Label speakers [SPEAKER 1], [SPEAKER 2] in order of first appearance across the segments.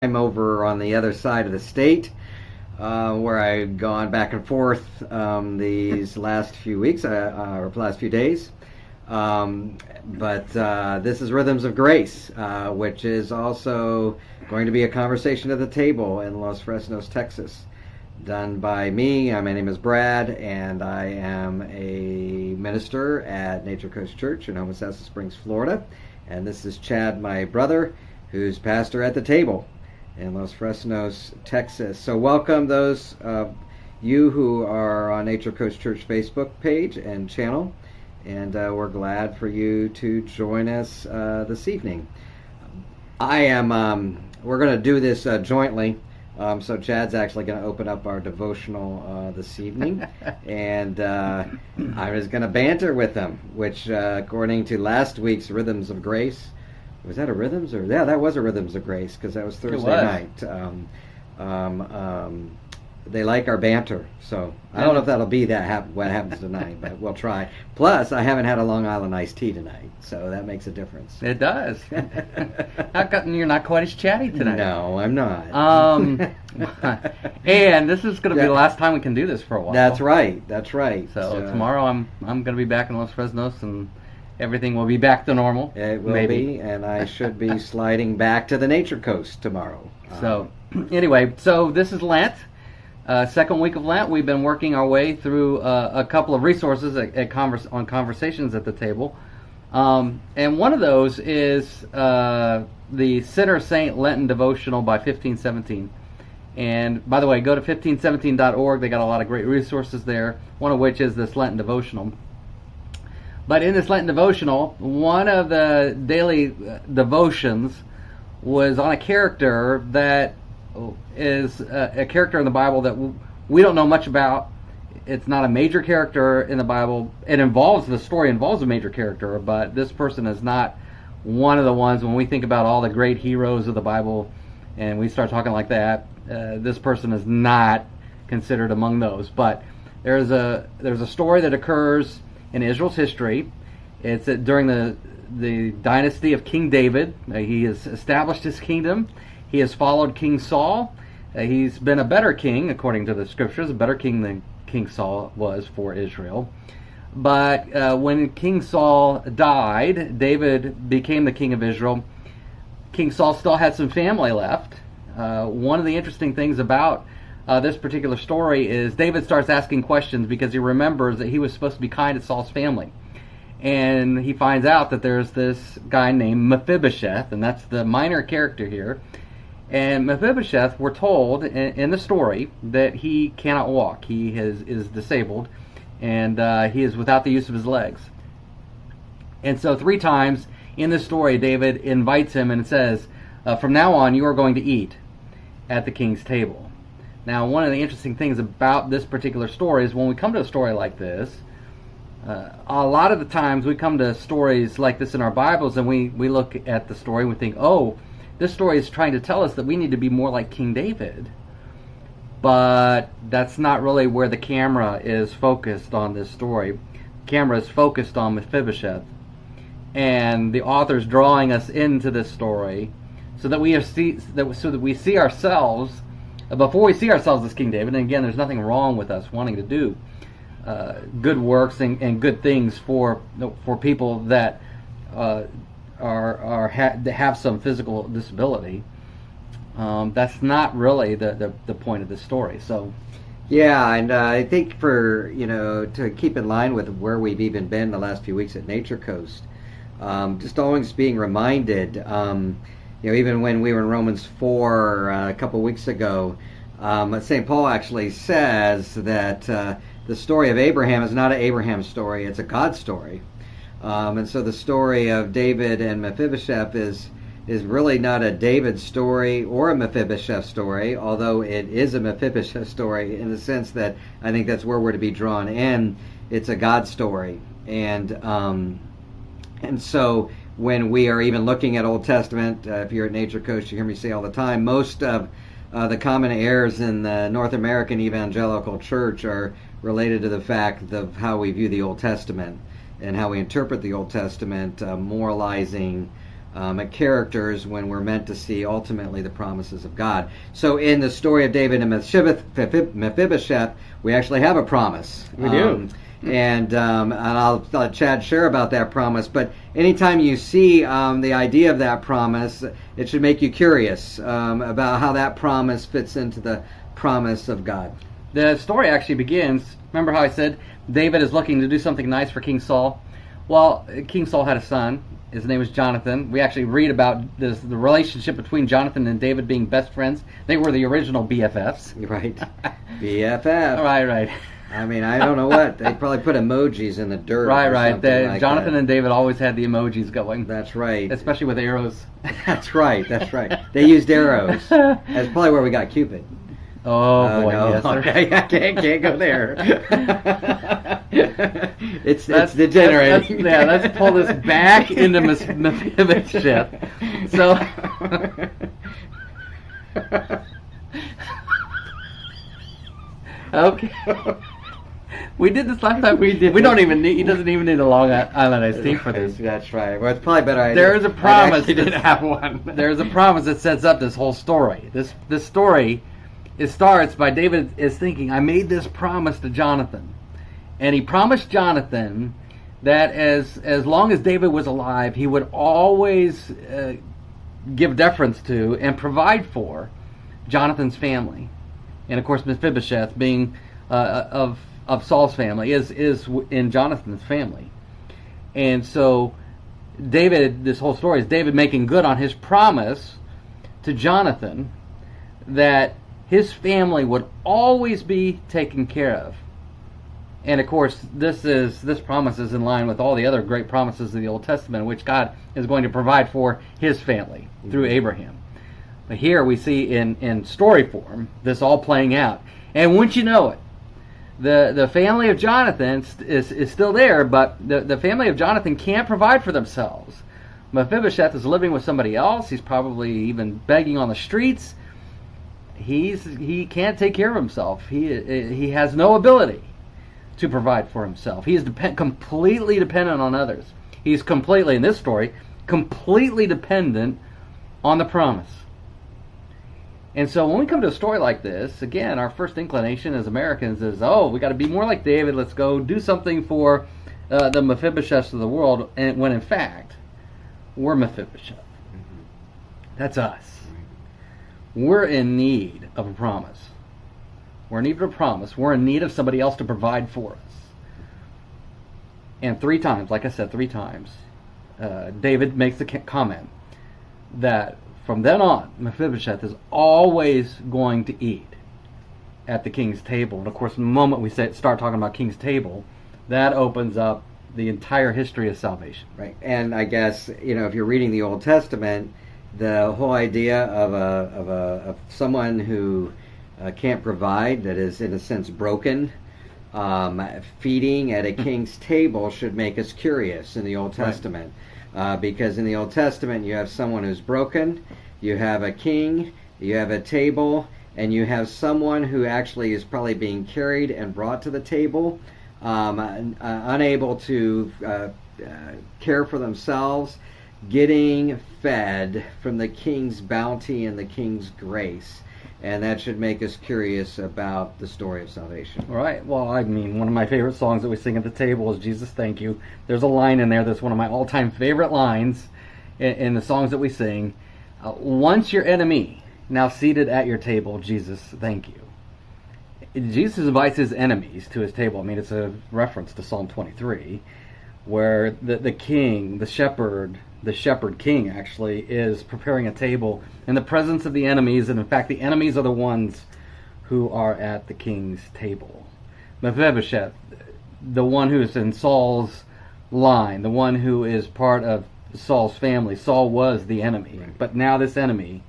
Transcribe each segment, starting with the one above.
[SPEAKER 1] I'm over on the other side of the state, where I've gone back and forth these last few weeks or last few days. But this is Rhythms of Grace, which is also going to be a conversation at the table in Los Fresnos, Texas, done by me. My name is Brad, and I am a minister at Nature Coast Church in Homosassa Springs, Florida. And this is Chad, my brother, who's pastor at the table in Los Fresnos, Texas. So welcome those of you who are on Nature Coast Church Facebook page and channel, and we're glad for you to join us this evening. We're going to do this jointly, so Chad's actually going to open up our devotional this evening, and I'm just going to banter with him, which according to last week's Rhythms of Grace, was that a Rhythms? Or yeah, that was a Rhythms of Grace, because that was Thursday night. They like our banter, so I don't know if that'll be what happens tonight, but we'll try. Plus, I haven't had a Long Island iced tea tonight, so that makes a difference.
[SPEAKER 2] It does. You're not quite as chatty tonight.
[SPEAKER 1] No, I'm not.
[SPEAKER 2] And this is going to be the last time we can do this for a while.
[SPEAKER 1] That's right.
[SPEAKER 2] So tomorrow I'm going to be back in Los Fresnos, and everything will be back to normal.
[SPEAKER 1] It will be, and I should be sliding back to the Nature Coast tomorrow.
[SPEAKER 2] So anyway, so this is Lent. Second week of Lent. We've been working our way through a couple of resources on Conversations at the Table. And one of those is the Sinner Saint Lenten Devotional by 1517. And by the way, go to 1517.org. They got a lot of great resources there, one of which is this Lenten Devotional. But in this Lenten Devotional, one of the daily devotions was on a character that is a character in the Bible that we don't know much about. It's not a major character in the Bible. The story involves a major character, but this person is not one of the ones. When we think about all the great heroes of the Bible and we start talking like that, this person is not considered among those. But there's a story that occurs in Israel's history. It's during the dynasty of King David. He has established his kingdom. He has followed King Saul. He's been a better king, according to the scriptures, a better king than King Saul was for Israel. But when King Saul died, David became the king of Israel. King Saul still had some family left. One of the interesting things about this particular story is David starts asking questions because he remembers that he was supposed to be kind to Saul's family. And he finds out that there's this guy named Mephibosheth, and that's the minor character here. And Mephibosheth, we're told in the story that he cannot walk. He is disabled, and he is without the use of his legs. And so 3 times in this story, David invites him and says, from now on, you are going to eat at the king's table. Now, one of the interesting things about this particular story is when we come to a story like this, a lot of the times we come to stories like this in our Bibles, and we look at the story and we think, oh, this story is trying to tell us that we need to be more like King David. But that's not really where the camera is focused on this story. The camera is focused on Mephibosheth. And the author's drawing us into this story so that we see ourselves, before we see ourselves as King David, and again, there's nothing wrong with us wanting to do good works and good things for people that have some physical disability. That's not really the point of this story. So,
[SPEAKER 1] yeah, and I think to keep in line with where we've even been the last few weeks at Nature Coast, just always being reminded, even when we were in Romans 4 a couple weeks ago, St. Paul actually says that the story of Abraham is not an Abraham story; it's a God story. And so the story of David and Mephibosheth is really not a David story or a Mephibosheth story, although it is a Mephibosheth story in the sense that I think that's where we're to be drawn in. It's a God story. And so when we are even looking at Old Testament, if you're at Nature Coast, you hear me say all the time, most of the common errors in the North American evangelical church are related to the fact of how we view the Old Testament and how we interpret the Old Testament, moralizing characters when we're meant to see ultimately the promises of God. So in the story of David and Mephibosheth, we actually have a promise.
[SPEAKER 2] We do.
[SPEAKER 1] And I'll let Chad share about that promise. But anytime you see the idea of that promise, it should make you curious about how that promise fits into the promise of God.
[SPEAKER 2] The story actually begins, remember how I said David is looking to do something nice for King Saul? Well, King Saul had a son. His name was Jonathan. We actually read about the relationship between Jonathan and David being best friends. They were the original BFFs.
[SPEAKER 1] Right. BFF.
[SPEAKER 2] Right.
[SPEAKER 1] I mean, I don't know what. They probably put emojis in the dirt.
[SPEAKER 2] Right.
[SPEAKER 1] Like
[SPEAKER 2] Jonathan
[SPEAKER 1] that.
[SPEAKER 2] and David always had the emojis going.
[SPEAKER 1] That's right.
[SPEAKER 2] Especially with arrows.
[SPEAKER 1] That's right. They used arrows. That's probably where we got Cupid.
[SPEAKER 2] Oh boy,
[SPEAKER 1] no.
[SPEAKER 2] yes, sir.
[SPEAKER 1] Okay, I can't go there. it's degenerating.
[SPEAKER 2] Let's pull this back into Mephibosheth. So, okay, we did this last time. We did. We don't even need. He doesn't even need a Long Island iced tea for this.
[SPEAKER 1] That's right. Well, it's probably better.
[SPEAKER 2] There is a promise.
[SPEAKER 1] I didn't have one.
[SPEAKER 2] There's a promise that sets up this whole story. This story. It starts by David is thinking, I made this promise to Jonathan. And he promised Jonathan that as long as David was alive, he would always give deference to and provide for Jonathan's family. And of course, Mephibosheth, being of Saul's family, is in Jonathan's family. And so David, this whole story is David making good on his promise to Jonathan that his family would always be taken care of. And of course, this promise is in line with all the other great promises of the Old Testament, in which God is going to provide for his family through Abraham. But here we see in story form this all playing out. And wouldn't you know it, the family of Jonathan is still there, but the family of Jonathan can't provide for themselves. Mephibosheth is living with somebody else. He's probably even begging on the streets. He can't take care of himself. He has no ability to provide for himself. He is completely dependent on others. He's completely, in this story, completely dependent on the promise. And so when we come to a story like this, again, our first inclination as Americans is, we got to be more like David. Let's go do something for the Mephibosheths of the world. And when in fact, we're Mephibosheth. That's us. We're in need of a promise. We're in need of a promise. We're in need of somebody else to provide for us. And 3 times, like I said, 3 times, David makes the comment that from then on, Mephibosheth is always going to eat at the king's table. And of course, the moment we start talking about king's table, that opens up the entire history of salvation.
[SPEAKER 1] Right. And I guess, if you're reading the Old Testament, the whole idea of someone who can't provide, that is in a sense broken, feeding at a king's table should make us curious in the Old Testament. Right. Because in the Old Testament you have someone who's broken, you have a king, you have a table, and you have someone who actually is probably being carried and brought to the table, unable to care for themselves, getting fed from the king's bounty and the king's grace. And that should make us curious about the story of salvation.
[SPEAKER 2] Right. Well, I mean, one of my favorite songs that we sing at the table is Jesus Thank You. There's a line in there that's one of my all-time favorite lines in the songs that we sing. Once your enemy, now seated at your table, Jesus Thank You. Jesus invites his enemies to his table. I mean, it's a reference to Psalm 23, where the king, the shepherd king actually, is preparing a table in the presence of the enemies, and in fact the enemies are the ones who are at the king's table. Mephibosheth, the one who is in Saul's line, the one who is part of Saul's family. Saul was the enemy, right. But now this enemy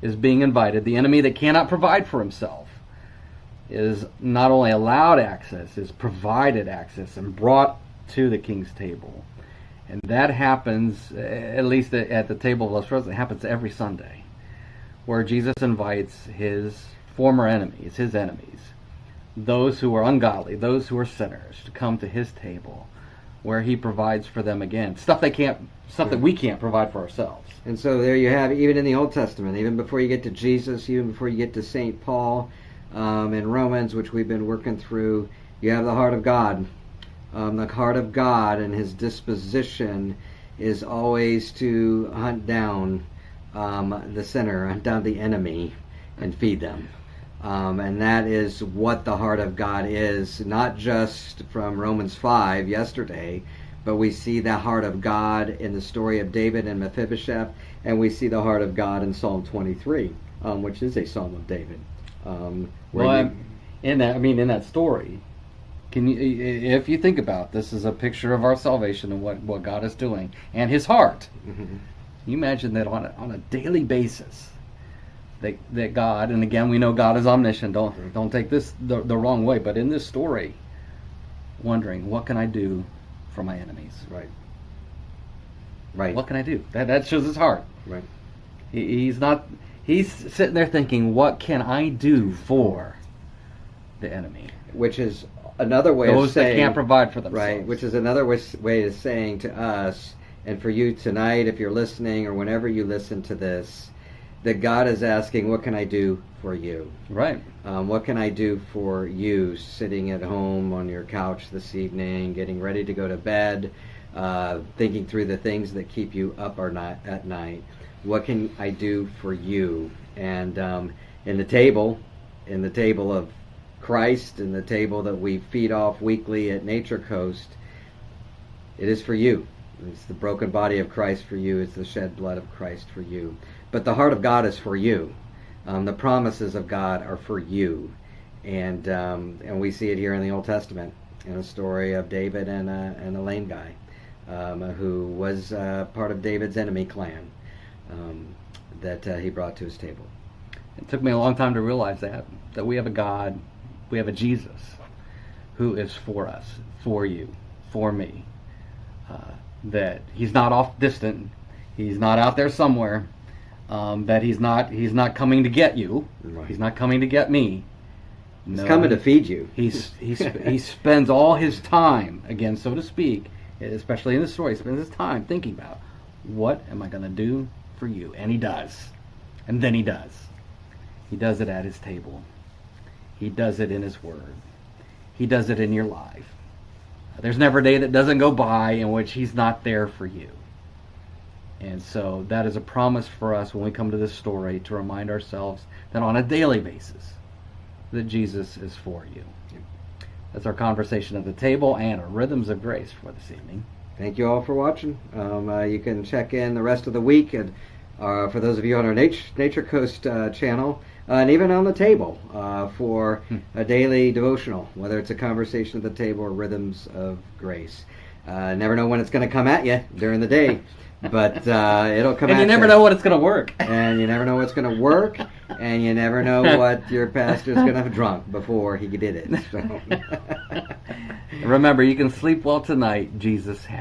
[SPEAKER 2] is being invited. The enemy that cannot provide for himself is not only allowed access, is provided access and brought to the king's table. And that happens, at least at the table of those present, it happens every Sunday, where Jesus invites his former enemies, his enemies, those who are ungodly, those who are sinners, to come to his table, where He provides for them again. Stuff that we can't provide for ourselves.
[SPEAKER 1] And so there you have, even in the Old Testament, even before you get to Jesus, even before you get to St. Paul in Romans, which we've been working through, you have the heart of God. The heart of God and His disposition is always to hunt down the sinner, hunt down the enemy, and feed them. And that is what the heart of God is, not just from Romans 5 yesterday, but we see the heart of God in the story of David and Mephibosheth, and we see the heart of God in Psalm 23, which is a Psalm of David.
[SPEAKER 2] In that story, if you think about this is a picture of our salvation and what God is doing and His heart.
[SPEAKER 1] Mm-hmm.
[SPEAKER 2] You imagine that on a daily basis, that God, and again we know God is omniscient. Don't take this the wrong way, but in this story, wondering what can I do for my enemies?
[SPEAKER 1] Right.
[SPEAKER 2] What can I do? That shows His heart.
[SPEAKER 1] Right.
[SPEAKER 2] He's sitting there thinking, what can I do for the enemy?
[SPEAKER 1] Which is another way
[SPEAKER 2] Those
[SPEAKER 1] of saying,
[SPEAKER 2] that can't provide for themselves.
[SPEAKER 1] Right, which is another way of saying to us, and for you tonight, if you're listening or whenever you listen to this, that God is asking, what can I do for you?
[SPEAKER 2] Right.
[SPEAKER 1] What can I do for you sitting at home on your couch this evening, getting ready to go to bed, thinking through the things that keep you up at night? What can I do for you? And in the table of Christ, and the table that we feed off weekly at Nature Coast, it is for you. It's the broken body of Christ for you. It's the shed blood of Christ for you. But the heart of God is for you. The promises of God are for you. And we see it here in the Old Testament, in a story of David and a lame guy who was part of David's enemy clan that he brought to his table.
[SPEAKER 2] It took me a long time to realize that we have a God, we have a Jesus who is for us, for you, for me. That He's not off distant, He's not out there somewhere, that He's not coming to get you,
[SPEAKER 1] Right.
[SPEAKER 2] He's not coming to get me.
[SPEAKER 1] He's coming to feed you.
[SPEAKER 2] He spends all His time, again, so to speak, especially in the story, He spends His time thinking about, what am I going to do for you? And He does. And then He does. He does it at His table. He does it in His Word. He does it in your life. There's never a day that doesn't go by in which He's not there for you. And so that is a promise for us when we come to this story, to remind ourselves that on a daily basis that Jesus is for you. That's our conversation at the table and our Rhythms of Grace for this evening.
[SPEAKER 1] Thank you all for watching. You can check in the rest of the week, and for those of you on our Nature Coast channel, and even on the table for a daily devotional, whether it's a conversation at the table or Rhythms of Grace. Never know when it's going to come at you during the day, but it'll come at you.
[SPEAKER 2] And you never know what it's going to work.
[SPEAKER 1] And you never know what's going to work, and you never know what your pastor's going to have drunk before he did it. So.
[SPEAKER 2] Remember, you can sleep well tonight. Jesus has